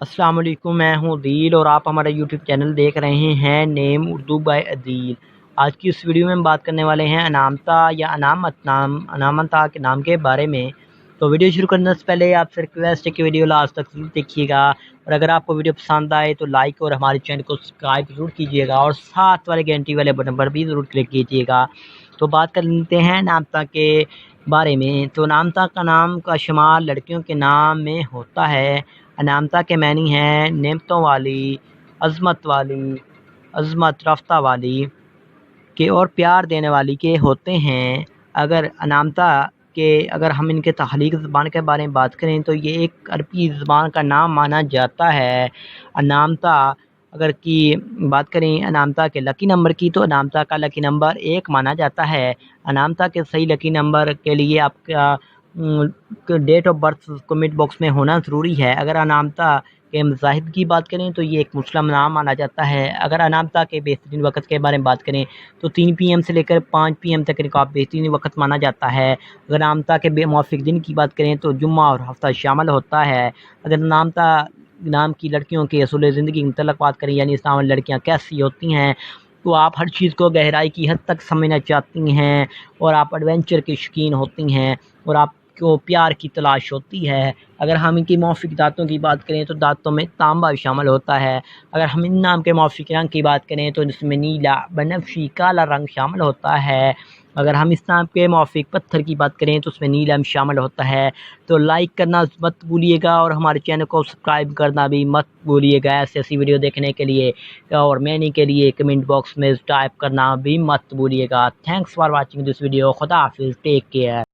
अस्सलाम वालेकुम, मैं हूँ अदील और आप हमारा यूट्यूब चैनल देख रहे हैं नेम उर्दू बाय अदील। आज की इस वीडियो में हम बात करने वाले हैं अनामता या अनामता के नाम के बारे में। तो वीडियो शुरू करने से पहले आपसे रिक्वेस्ट है कि वीडियो लास्ट तक जरूर देखिएगा, और अगर आपको वीडियो पसंद आए तो लाइक और हमारे चैनल को सब्सक्राइब जरूर कीजिएगा और साथ वाले घंटी वाले बटन पर भी ज़रूर क्लिक कीजिएगा। तो बात कर लेते हैं अनामता के बारे में। तो अनामता का नाम का शुमार लड़कियों के नाम में होता है। अनामता के मानी हैं नेमतों वाली, अज़मत रफ्ता वाली के और प्यार देने वाली के होते हैं। अगर हम इनके तख्लीक ज़बान के बारे में बात करें तो ये एक अरबी ज़बान का नाम माना जाता है। अनामता अगर की बात करें अनामता के लकी नंबर की, तो अनामता का लकी नंबर 1 माना जाता है। अनामता के सही लकी नंबर के लिए आपका date of birth comment box में होना ज़रूरी है। अगर अनामता के मज़ाहिब की बात करें तो ये एक मुस्लिम नाम माना जाता है। अगर अनामता के बेहतरीन वक़्त के बारे में बात करें तो 3 PM से लेकर 5 PM तक इनका बेहतरीन वक़्त माना जाता है। अगर अनामता के बेमुवाफ़िक दिन की बात करें तो जुम्मा और हफ्ता शामिल होता है। अगर अनामता नाम की लड़कियों के असूल ज़िंदगी की मुतल्लक़ बात करें, यानी इस्लाम में लड़कियाँ कैसी होती हैं, तो आप हर चीज़ को गहराई की हद तक समझना चाहती हैं और आप एडवेंचर की शौकीन होती हैं और आपको प्यार की तलाश होती है। अगर हम इनकी मौफ़िक दाँतों की बात करें तो दाँतों में तांबा शामिल होता है। अगर हम इन नाम के मौफ़िक रंग की बात करें तो इसमें नीला, बनफशी, काला रंग शामिल होता है। अगर हम इस नाम के मौफ़िक पत्थर की बात करें तो उसमें नीलम शामिल होता है। तो लाइक करना मत भूलिएगा और हमारे चैनल को सब्सक्राइब करना भी मत भूलिएगा ऐसी वीडियो देखने के लिए, और मैनी के लिए कमेंट बॉक्स में टाइप करना भी मत भूलिएगा। Thanks for watching this video. खुदा हाफिज़, टेक केयर।